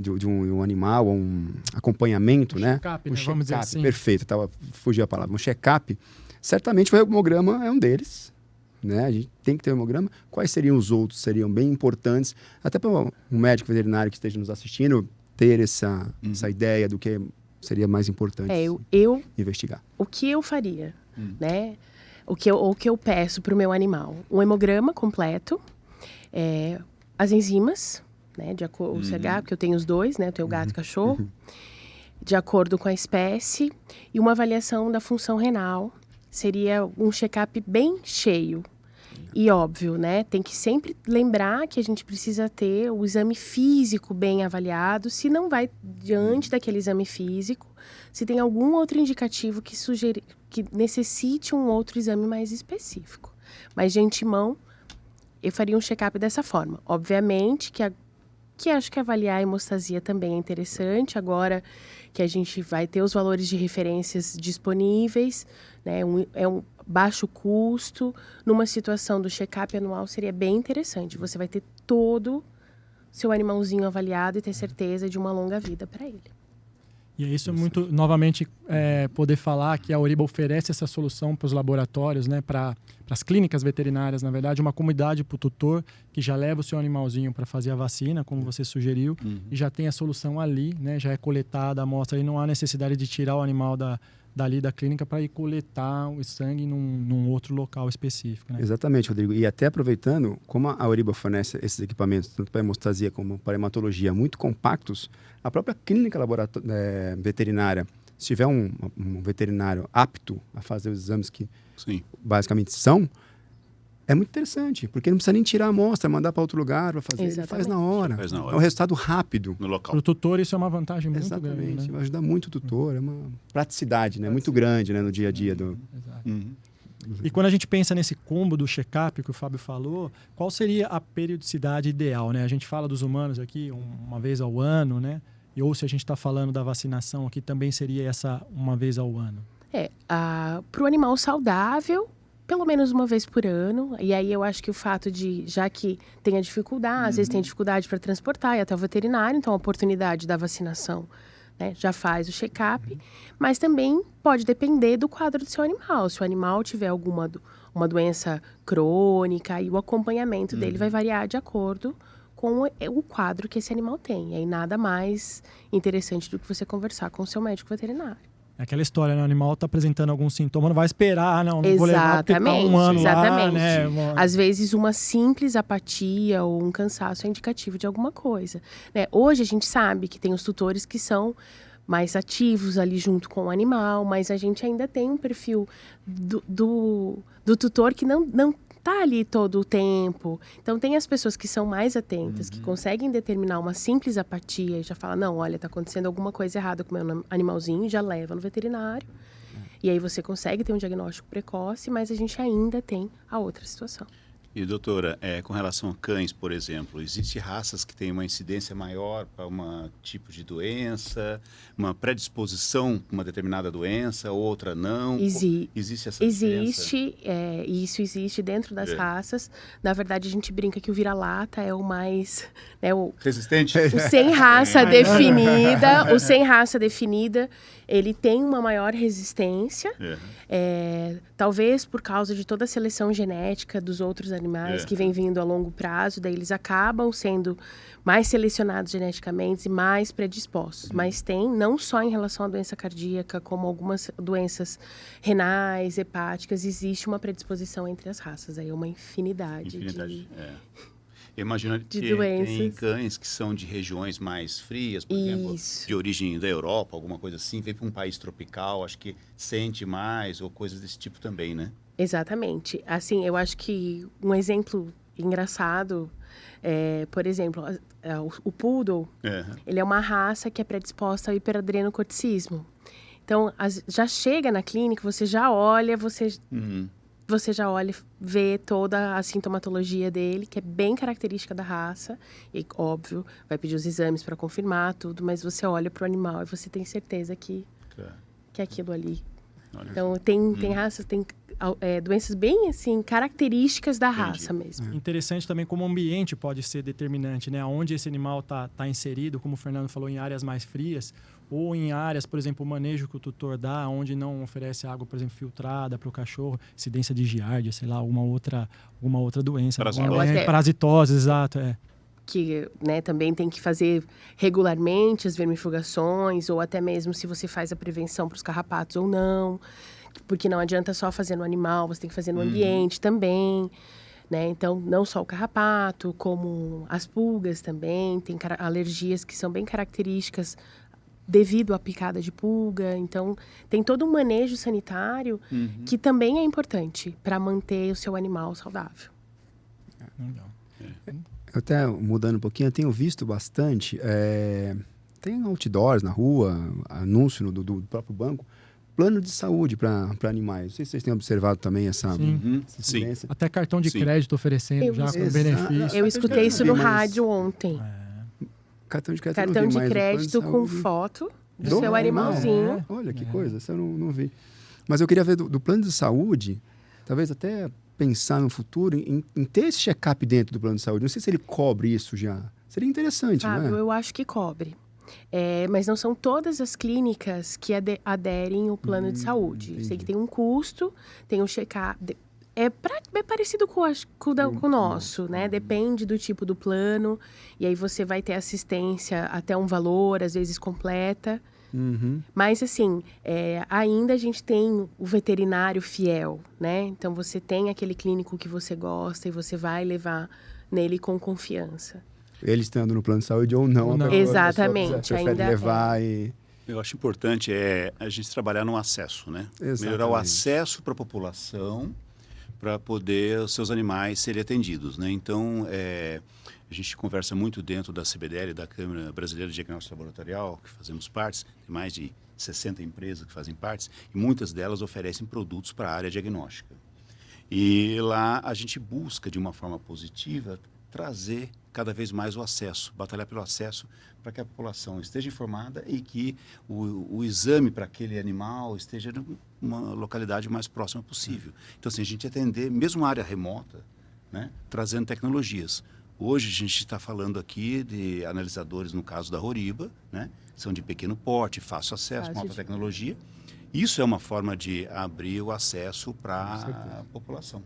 [SPEAKER 3] de um animal, um acompanhamento, né?
[SPEAKER 1] Check-up, né? Vamos dizer assim.
[SPEAKER 3] Perfeito, fugiu a palavra. Um check-up, certamente o hemograma é um deles, né? A gente tem que ter um hemograma. Quais seriam os outros? Seriam bem importantes, até para um médico veterinário que esteja nos assistindo ter essa ideia do que seria mais importante investigar.
[SPEAKER 4] O que eu faria, né? O que eu peço para o meu animal? Um hemograma completo, as enzimas, né? O CH, porque eu tenho os dois, né? Eu tenho gato e cachorro. De acordo com a espécie. E uma avaliação da função renal. Seria um check-up bem cheio. E óbvio, né? Tem que sempre lembrar que a gente precisa ter o exame físico bem avaliado. Se não vai diante daquele exame físico, se tem algum outro indicativo que necessite um outro exame mais específico. Mas de antemão, eu faria um check-up dessa forma. Obviamente que acho que avaliar a hemostasia também é interessante, agora que a gente vai ter os valores de referências disponíveis, né? É um baixo custo, numa situação do check-up anual seria bem interessante. Você vai ter todo seu animalzinho avaliado e ter certeza de uma longa vida para ele.
[SPEAKER 1] E é isso muito, novamente, poder falar que a Oriba oferece essa solução para os laboratórios, né, para as clínicas veterinárias, na verdade, uma comunidade para o tutor que já leva o seu animalzinho para fazer a vacina, como você sugeriu, e já tem a solução ali, né, já é coletada a amostra e não há necessidade de tirar o animal dali da clínica para ir coletar o sangue num outro local específico. Né?
[SPEAKER 3] Exatamente, Rodrigo. E até aproveitando, como a Oriba fornece esses equipamentos, tanto para hemostasia como para hematologia, muito compactos, a própria clínica veterinária, se tiver um veterinário apto a fazer os exames que basicamente são, é muito interessante, porque não precisa nem tirar a amostra, mandar para outro lugar para fazer, ele faz na hora. É um resultado rápido.
[SPEAKER 2] No local.
[SPEAKER 1] Para o tutor isso é uma vantagem muito grande.
[SPEAKER 3] Exatamente,
[SPEAKER 1] né?
[SPEAKER 3] vai ajudar muito o tutor, é uma praticidade, né? Muito grande, né, no dia a dia.
[SPEAKER 1] Exato. E quando a gente pensa nesse combo do check-up que o Fábio falou, qual seria a periodicidade ideal? Né? A gente fala dos humanos aqui uma vez ao ano, né? Ou se a gente está falando da vacinação aqui, também seria essa uma vez ao ano?
[SPEAKER 4] Para o animal saudável, pelo menos uma vez por ano. E aí eu acho que o fato de, já que tem a dificuldade, às vezes tem dificuldade para transportar e até o veterinário, então a oportunidade da vacinação, né, já faz o check-up. Mas também pode depender do quadro do seu animal. Se o animal tiver uma doença crônica, e o acompanhamento dele vai variar de acordo com o quadro que esse animal tem. E aí nada mais interessante do que você conversar com o seu médico veterinário.
[SPEAKER 1] É aquela história, né? O animal está apresentando algum sintoma, não vai esperar, não vou levar porque tá um ano lá, né?
[SPEAKER 4] Às vezes uma simples apatia ou um cansaço é indicativo de alguma coisa. Né? Hoje a gente sabe que tem os tutores que são mais ativos ali junto com o animal, mas a gente ainda tem um perfil do tutor que não tá ali todo o tempo. Então, tem as pessoas que são mais atentas, que conseguem determinar uma simples apatia e já falam, não, olha, tá acontecendo alguma coisa errada com o meu animalzinho, e já leva no veterinário. E aí você consegue ter um diagnóstico precoce, mas a gente ainda tem a outra situação.
[SPEAKER 2] E, doutora, com relação a cães, por exemplo, existem raças que têm uma incidência maior para um tipo de doença, uma predisposição para uma determinada doença, outra não? Existe essa diferença?
[SPEAKER 4] Isso existe dentro das raças. Na verdade, a gente brinca que o vira-lata é o mais... Né,
[SPEAKER 2] resistente?
[SPEAKER 4] O sem raça definida, o sem raça definida, ele tem uma maior resistência, talvez por causa de toda a seleção genética dos outros animais que vem vindo a longo prazo, daí eles acabam sendo mais selecionados geneticamente e mais predispostos. Mas tem, não só em relação à doença cardíaca, como algumas doenças renais, hepáticas, existe uma predisposição entre as raças, aí é uma infinidade.
[SPEAKER 2] Eu imagino que tem cães que são de regiões mais frias, por exemplo, de origem da Europa, alguma coisa assim, vem para um país tropical, acho que sente mais, ou coisas desse tipo também, né?
[SPEAKER 4] Exatamente. Assim, eu acho que um exemplo engraçado por exemplo, o Poodle, ele é uma raça que é predisposta ao hiperadrenocorticismo. Então, já chega na clínica, você já olha, você já olha, vê toda a sintomatologia dele, que é bem característica da raça. E, óbvio, vai pedir os exames para confirmar tudo, mas você olha para o animal e você tem certeza que é aquilo ali. Olha, então, tem raças, tem doenças bem, assim, características da raça mesmo.
[SPEAKER 1] Interessante também como o ambiente pode ser determinante, né? Onde esse animal tá inserido, como o Fernando falou, em áreas mais frias, ou em áreas, por exemplo, o manejo que o tutor dá, onde não oferece água, por exemplo, filtrada para o cachorro, incidência de giardia, sei lá, alguma outra doença. Parasitose, exato,
[SPEAKER 4] Que, né, também tem que fazer regularmente as vermifugações, ou até mesmo se você faz a prevenção para os carrapatos ou não, porque não adianta só fazer no animal, você tem que fazer no ambiente também, né? Então, não só o carrapato, como as pulgas também, tem alergias que são bem características devido à picada de pulga. Então, tem todo um manejo sanitário que também é importante para manter o seu animal saudável.
[SPEAKER 1] Legal.
[SPEAKER 3] Eu até, mudando um pouquinho, eu tenho visto bastante, tem outdoors na rua, anúncio do próprio banco, plano de saúde para animais. Não sei se vocês têm observado também essa
[SPEAKER 2] tendência.
[SPEAKER 1] Até cartão de crédito oferecendo já com benefício.
[SPEAKER 4] Eu escutei isso no rádio ontem.
[SPEAKER 3] Cartão de crédito,
[SPEAKER 4] cartão de crédito com foto do seu animalzinho.
[SPEAKER 3] Olha que coisa, isso eu não vi. Mas eu queria ver do plano de saúde, talvez até pensar no futuro em ter esse check-up dentro do plano de saúde. Não sei se ele cobre isso já. Seria interessante,
[SPEAKER 4] Fábio,
[SPEAKER 3] não é?
[SPEAKER 4] Eu acho que cobre. Mas não são todas as clínicas que aderem ao plano de saúde.
[SPEAKER 3] Entendi.
[SPEAKER 4] Sei que tem um custo, tem um check-up. É parecido com o nosso, né? Depende do tipo do plano. E aí você vai ter assistência até um valor, às vezes completa. Mas, assim, ainda a gente tem o veterinário fiel, né? Então, você tem aquele clínico que você gosta e você vai levar nele com confiança.
[SPEAKER 3] Ele estando no plano de saúde ou não.
[SPEAKER 4] Exatamente.
[SPEAKER 3] Ainda levar
[SPEAKER 2] Eu acho importante a gente trabalhar no acesso, né?
[SPEAKER 3] Exatamente.
[SPEAKER 2] Melhorar o acesso para a população, para poder os seus animais serem atendidos, né? Então, a gente conversa muito dentro da CBDL, da Câmara Brasileira de Diagnóstico Laboratorial, que fazemos partes, tem mais de 60 empresas que fazem partes, e muitas delas oferecem produtos para a área diagnóstica. E lá a gente busca, de uma forma positiva, trazer cada vez mais o acesso, batalhar pelo acesso para que a população esteja informada e que o exame para aquele animal esteja numa localidade mais próxima possível. Então, assim, a gente atender, mesmo a área remota, né, trazendo tecnologias. Hoje a gente está falando aqui de analisadores, no caso da Horiba, né? São de pequeno porte, fácil acesso, com alta tecnologia. Isso é uma forma de abrir o acesso para a população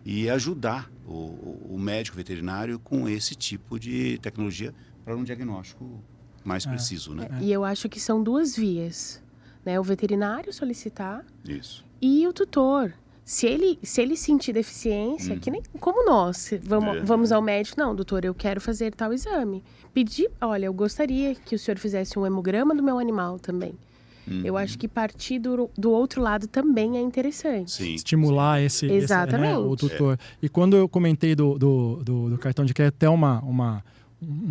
[SPEAKER 2] e ajudar o médico veterinário com esse tipo de tecnologia para um diagnóstico mais preciso, né?
[SPEAKER 4] E eu acho que são duas vias, né? O veterinário solicitar
[SPEAKER 2] Isso.
[SPEAKER 4] E o tutor. Se ele sentir deficiência, que nem como nós, vamos ao médico, não, doutor, eu quero fazer tal exame. Pedir, olha, eu gostaria que o senhor fizesse um hemograma do meu animal também. Eu acho que partir do outro lado também é interessante.
[SPEAKER 2] Sim.
[SPEAKER 1] Estimular
[SPEAKER 4] Exatamente.
[SPEAKER 1] o tutor. E quando eu comentei do cartão de crédito, até uma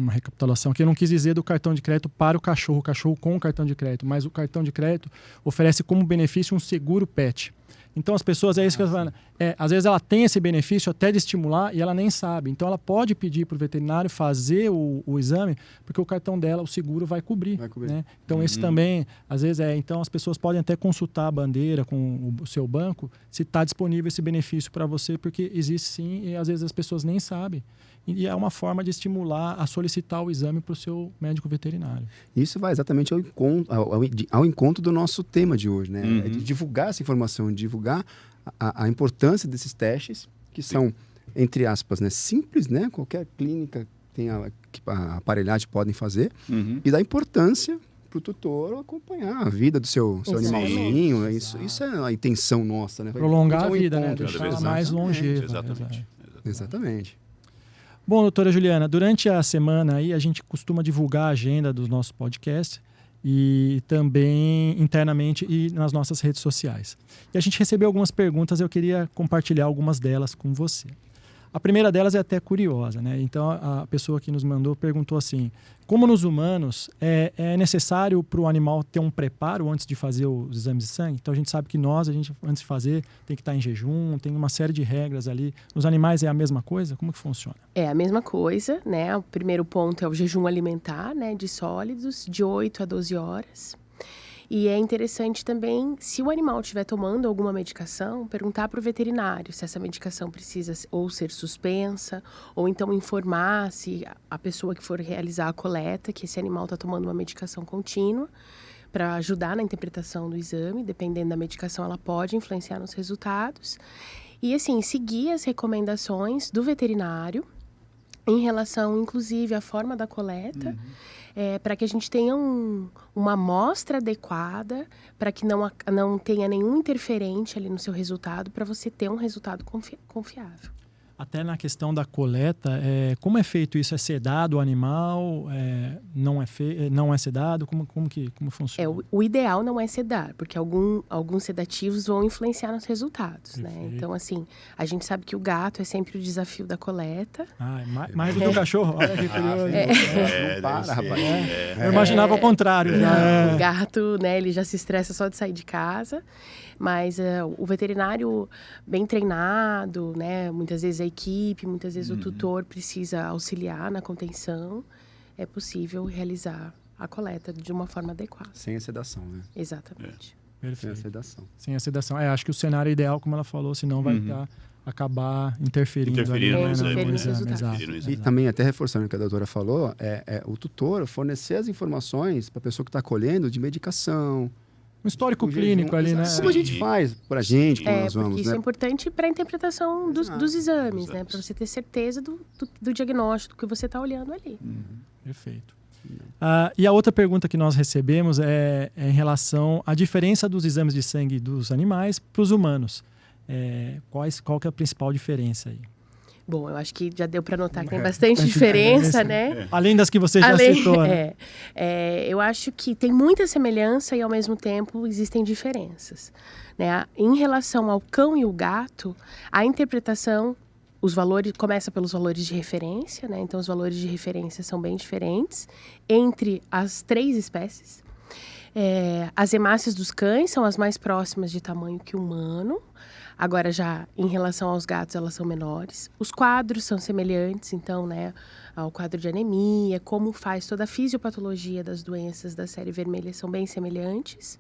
[SPEAKER 1] recapitulação que eu não quis dizer do cartão de crédito para o cachorro com o cartão de crédito, mas o cartão de crédito oferece como benefício um seguro pet. Então as pessoas, é isso que eu tô falando, Às vezes ela tem esse benefício até de estimular e ela nem sabe. Então ela pode pedir para o veterinário fazer o exame, porque o cartão dela, o seguro, vai cobrir. Né? Então esse também, às vezes então as pessoas podem até consultar a bandeira com o seu banco se está disponível esse benefício para você, porque existe sim e às vezes as pessoas nem sabem. E é uma forma de estimular a solicitar o exame para o seu médico veterinário.
[SPEAKER 3] Isso vai exatamente ao encontro do nosso tema de hoje, né? É de divulgar essa informação, divulgar a importância desses testes, que são, entre aspas, né, simples, né? Qualquer clínica tem a aparelhagem podem fazer, e da importância para o tutor acompanhar a vida do seu animalzinho. Isso é a intenção nossa, né?
[SPEAKER 1] Prolongar a vida, né? Deixar ela mais longeva.
[SPEAKER 3] Exatamente.
[SPEAKER 1] Bom, doutora Juliana, durante a semana aí a gente costuma divulgar a agenda dos nossos podcasts e também internamente e nas nossas redes sociais. E a gente recebeu algumas perguntas, eu queria compartilhar algumas delas com você. A primeira delas é até curiosa, né? Então a pessoa que nos mandou perguntou assim: como nos humanos é necessário para o animal ter um preparo antes de fazer os exames de sangue? Então a gente sabe que a gente antes de fazer tem que estar em jejum, tem uma série de regras ali. Nos animais é a mesma coisa? Como que funciona?
[SPEAKER 4] É a mesma coisa, né? O primeiro ponto é o jejum alimentar, né, de sólidos, de 8 a 12 horas. E é interessante também, se o animal estiver tomando alguma medicação, perguntar para o veterinário se essa medicação precisa ou ser suspensa, ou então informar se a pessoa que for realizar a coleta, que esse animal está tomando uma medicação contínua, para ajudar na interpretação do exame. Dependendo da medicação, ela pode influenciar nos resultados. E assim, seguir as recomendações do veterinário em relação, inclusive, à forma da coleta, para que a gente tenha uma amostra adequada, para que não tenha nenhum interferente ali no seu resultado, para você ter um resultado confiável.
[SPEAKER 1] Até na questão da coleta, como é feito isso? É sedado o animal? Não é sedado? Como funciona?
[SPEAKER 4] O ideal não é sedar, porque alguns sedativos vão influenciar nos resultados, né? Então, assim, a gente sabe que o gato é sempre o desafio da coleta.
[SPEAKER 1] Mais do que o cachorro? Olha que curioso.
[SPEAKER 3] Não para, rapaz.
[SPEAKER 1] Eu imaginava o contrário.
[SPEAKER 4] Não, o gato, né, ele já se estressa só de sair de casa. Mas o veterinário bem treinado, né, muitas vezes a equipe, muitas vezes o tutor precisa auxiliar na contenção, é possível realizar a coleta de uma forma adequada.
[SPEAKER 3] Sem a sedação, né?
[SPEAKER 4] Exatamente.
[SPEAKER 1] Perfeito.
[SPEAKER 3] Sem a sedação.
[SPEAKER 1] Sem a sedação. Acho que o cenário ideal, como ela falou, senão vai acabar interferindo
[SPEAKER 2] no
[SPEAKER 1] exame.
[SPEAKER 3] E também, até reforçando o que a doutora falou, o tutor fornecer as informações para a pessoa que está colhendo de medicação,
[SPEAKER 1] um histórico clínico ali, né?
[SPEAKER 3] Como a gente faz pra gente, quando nós vamos,
[SPEAKER 4] porque isso é importante para a interpretação dos exames, né? Para você ter certeza do diagnóstico que você está olhando ali.
[SPEAKER 1] Perfeito. E a outra pergunta que nós recebemos é em relação à diferença dos exames de sangue dos animais para os humanos. Qual que é a principal diferença aí?
[SPEAKER 4] Bom, eu acho que já deu para notar que tem bastante diferença, né?
[SPEAKER 1] Além das que você já citou, né?
[SPEAKER 4] Eu acho que tem muita semelhança e, ao mesmo tempo, existem diferenças, né? Em relação ao cão e o gato, a interpretação, os valores, começa pelos valores de referência, né? Então, os valores de referência são bem diferentes entre as 3 espécies. As hemácias dos cães são as mais próximas de tamanho que o humano. Agora, já em relação aos gatos, elas são menores. Os quadros são semelhantes, então, né, ao quadro de anemia, como faz toda a fisiopatologia das doenças da série vermelha são bem semelhantes.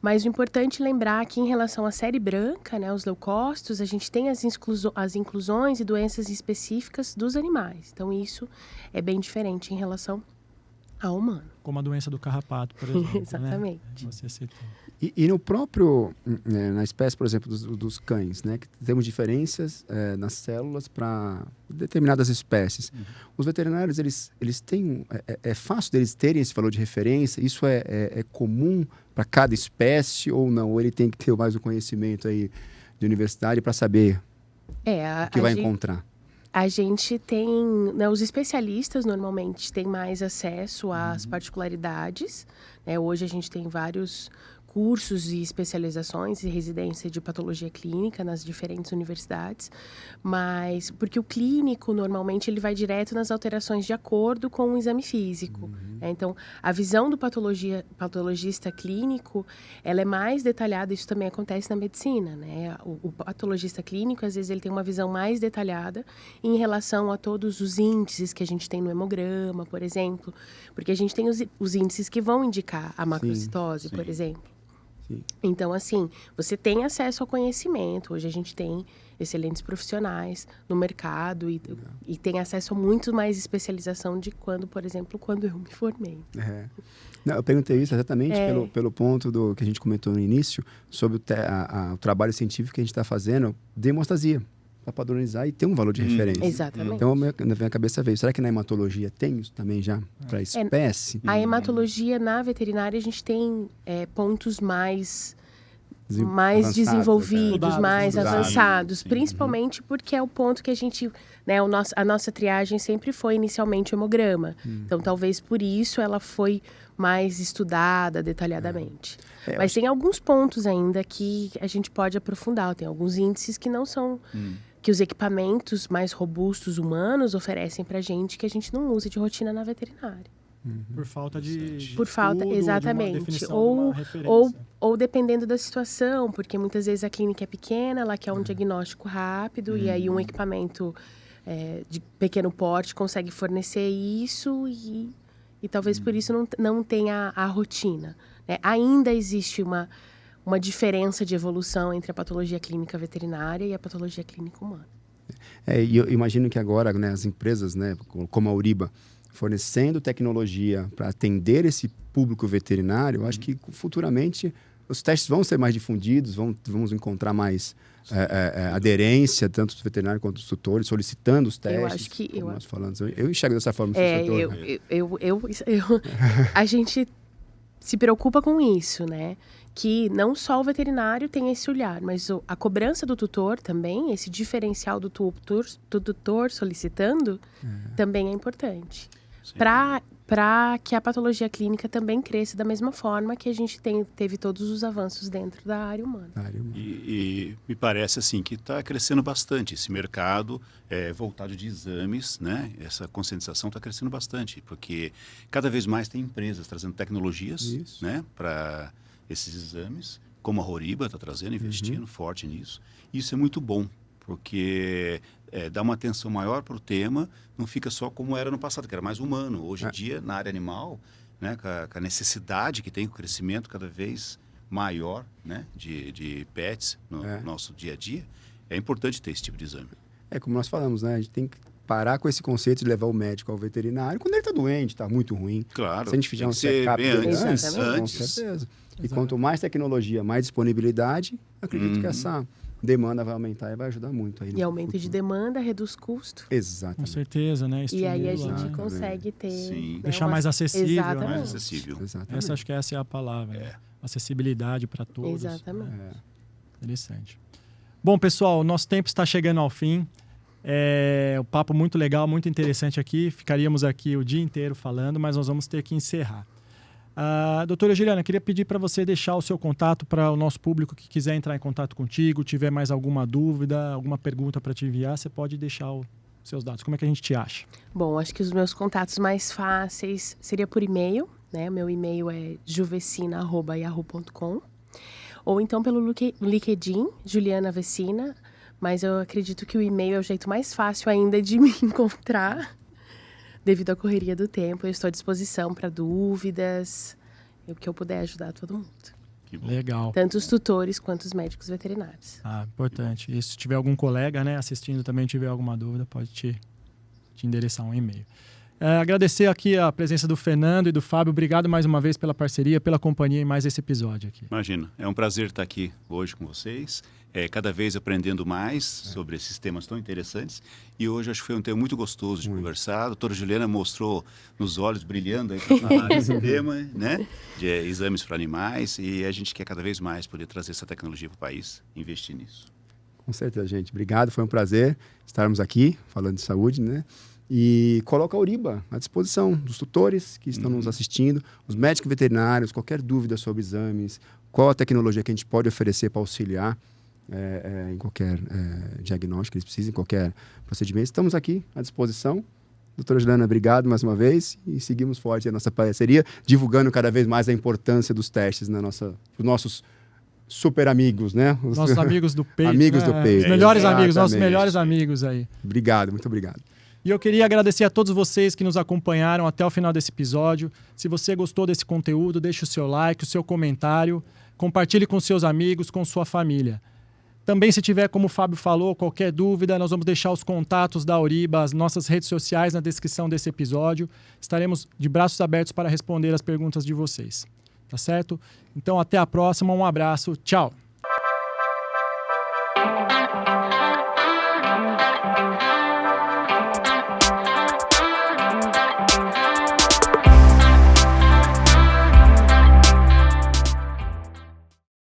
[SPEAKER 4] Mas o importante é lembrar que, em relação à série branca, né, os leucócitos, a gente tem as inclusões e doenças específicas dos animais. Então, isso é bem diferente em relação ao humano.
[SPEAKER 1] Como a doença do carrapato, por exemplo.
[SPEAKER 4] Exatamente.
[SPEAKER 1] Né? Você citou.
[SPEAKER 3] E no próprio, na espécie, por exemplo, dos cães, né, que temos diferenças nas células para determinadas espécies. Os veterinários, eles têm, é fácil deles terem esse valor de referência? Isso é comum para cada espécie ou não? Ou ele tem que ter mais o conhecimento aí de universidade para saber o que vai encontrar?
[SPEAKER 4] A gente tem, né, os especialistas normalmente têm mais acesso às particularidades, né? Hoje a gente tem vários cursos e especializações e residência de patologia clínica nas diferentes universidades, mas porque o clínico, normalmente, ele vai direto nas alterações de acordo com o exame físico. Né? Então, a visão do patologista clínico, ela é mais detalhada, isso também acontece na medicina, né? O patologista clínico, às vezes, ele tem uma visão mais detalhada em relação a todos os índices que a gente tem no hemograma, por exemplo, porque a gente tem os índices que vão indicar a macrocitose, por exemplo.
[SPEAKER 3] Sim.
[SPEAKER 4] Então, assim, você tem acesso ao conhecimento. Hoje a gente tem excelentes profissionais no mercado e tem acesso a muito mais especialização de quando, por exemplo, quando eu me formei.
[SPEAKER 3] Não, eu perguntei isso exatamente pelo ponto do que a gente comentou no início, sobre o trabalho científico que a gente está fazendo de hemostasia, para padronizar e ter um valor de referência.
[SPEAKER 4] Exatamente.
[SPEAKER 3] Então, na minha cabeça veio, será que na hematologia tem isso também já, para espécie?
[SPEAKER 4] A hematologia na veterinária, a gente tem pontos mais desenvolvidos, mais avançados, principalmente porque é o ponto que a gente, né, a nossa triagem sempre foi inicialmente o hemograma. Então, talvez por isso ela foi mais estudada detalhadamente. Mas tem alguns pontos ainda que a gente pode aprofundar. Tem alguns índices que não são... que os equipamentos mais robustos humanos oferecem pra gente que a gente não usa de rotina na veterinária.
[SPEAKER 1] Por falta de
[SPEAKER 4] Por falta,
[SPEAKER 1] estudo,
[SPEAKER 4] exatamente.
[SPEAKER 1] de uma definição, de uma referência.
[SPEAKER 4] Ou dependendo da situação, porque muitas vezes a clínica é pequena, ela quer um diagnóstico rápido, e aí um equipamento de pequeno porte consegue fornecer isso e talvez por isso não tenha a rotina. Né? Ainda existe uma diferença de evolução entre a patologia clínica veterinária e a patologia clínica humana.
[SPEAKER 3] E eu imagino que agora, né, as empresas, né, como a Auriba, fornecendo tecnologia para atender esse público veterinário, eu acho que futuramente os testes vão ser mais difundidos, vamos encontrar mais aderência, tanto dos veterinários quanto dos tutores, solicitando os testes.
[SPEAKER 4] Eu acho que...
[SPEAKER 3] nós falamos. Eu enxergo dessa forma.
[SPEAKER 4] A gente se preocupa com isso, né? Que não só o veterinário tem esse olhar, mas a cobrança do tutor também, esse diferencial do tutor solicitando, também é importante. Para que a patologia clínica também cresça da mesma forma que a gente teve todos os avanços dentro da área humana.
[SPEAKER 2] E me parece assim que está crescendo bastante esse mercado voltado de exames, né? Essa conscientização está crescendo bastante, porque cada vez mais tem empresas trazendo tecnologias, né, para esses exames, como a Auriba está trazendo, investindo forte nisso. Isso é muito bom, porque dá uma atenção maior para o tema, não fica só como era no passado, que era mais humano. Hoje em dia, na área animal, né, com a necessidade que tem, o crescimento cada vez maior, né, de pets no nosso dia a dia, é importante ter esse tipo de exame.
[SPEAKER 3] Como nós falamos, né, a gente tem que parar com esse conceito de levar o médico ao veterinário quando ele está doente, está muito ruim.
[SPEAKER 2] Claro.
[SPEAKER 3] Se a gente fizer um check-up
[SPEAKER 2] antes.
[SPEAKER 3] Com certeza. E quanto mais tecnologia, mais disponibilidade, acredito que essa demanda vai aumentar e vai ajudar muito. Aí
[SPEAKER 4] e aumento de demanda reduz custo.
[SPEAKER 3] Exatamente.
[SPEAKER 1] Com certeza, né?
[SPEAKER 4] E aí a gente consegue ter... Né,
[SPEAKER 1] deixar mais acessível.
[SPEAKER 4] Exatamente.
[SPEAKER 2] Mais acessível.
[SPEAKER 3] Exatamente.
[SPEAKER 1] Acho que essa é a palavra. Acessibilidade para todos.
[SPEAKER 4] Exatamente.
[SPEAKER 1] Interessante. Bom, pessoal, nosso tempo está chegando ao fim. Um papo muito legal, muito interessante aqui. Ficaríamos aqui o dia inteiro falando, mas nós vamos ter que encerrar. Doutora Juliana, queria pedir para você deixar o seu contato para o nosso público que quiser entrar em contato contigo, tiver mais alguma dúvida, alguma pergunta para te enviar, você pode deixar os seus dados. Como é que a gente te acha?
[SPEAKER 4] Bom, acho que os meus contatos mais fáceis seria por e-mail, né? Meu e-mail é juvecina@yahoo.com, ou então pelo LinkedIn, Juliana Vecina, mas eu acredito que o e-mail é o jeito mais fácil ainda de me encontrar. Devido à correria do tempo, eu estou à disposição para dúvidas, o que eu puder ajudar todo mundo.
[SPEAKER 1] Legal.
[SPEAKER 4] Tanto os tutores quanto os médicos veterinários.
[SPEAKER 1] Importante. E se tiver algum colega, né, assistindo também, tiver alguma dúvida, pode te endereçar um e-mail. Agradecer aqui a presença do Fernando e do Fábio. Obrigado mais uma vez pela parceria, pela companhia em mais esse episódio aqui.
[SPEAKER 2] Imagina, é um prazer estar aqui hoje com vocês, cada vez aprendendo mais sobre esses temas tão interessantes. E hoje acho que foi um tema muito gostoso de conversar. A doutora Juliana mostrou nos olhos brilhando aí para falar desse tema, né, de exames para animais, e a gente quer cada vez mais poder trazer essa tecnologia para o país e investir nisso.
[SPEAKER 3] Com certeza, gente. Obrigado, foi um prazer estarmos aqui falando de saúde, né? E coloca a Auriba à disposição dos tutores que estão nos assistindo, os médicos veterinários, qualquer dúvida sobre exames, qual a tecnologia que a gente pode oferecer para auxiliar em qualquer diagnóstico que eles precisem, em qualquer procedimento. Estamos aqui à disposição. Doutora Juliana, obrigado mais uma vez e seguimos forte a nossa parceria, divulgando cada vez mais a importância dos testes os nossos super amigos, né?
[SPEAKER 1] Nossos amigos do peito.
[SPEAKER 3] Amigos
[SPEAKER 1] né?
[SPEAKER 3] do peito.
[SPEAKER 1] Os melhores amigos, nossos
[SPEAKER 3] Exatamente.
[SPEAKER 1] melhores amigos aí.
[SPEAKER 3] Obrigado, muito obrigado.
[SPEAKER 1] E eu queria agradecer a todos vocês que nos acompanharam até o final desse episódio. Se você gostou desse conteúdo, deixe o seu like, o seu comentário, compartilhe com seus amigos, com sua família. Também, se tiver, como o Fábio falou, qualquer dúvida, nós vamos deixar os contatos da Auriba, as nossas redes sociais na descrição desse episódio. Estaremos de braços abertos para responder as perguntas de vocês. Tá certo? Então, até a próxima. Um abraço. Tchau!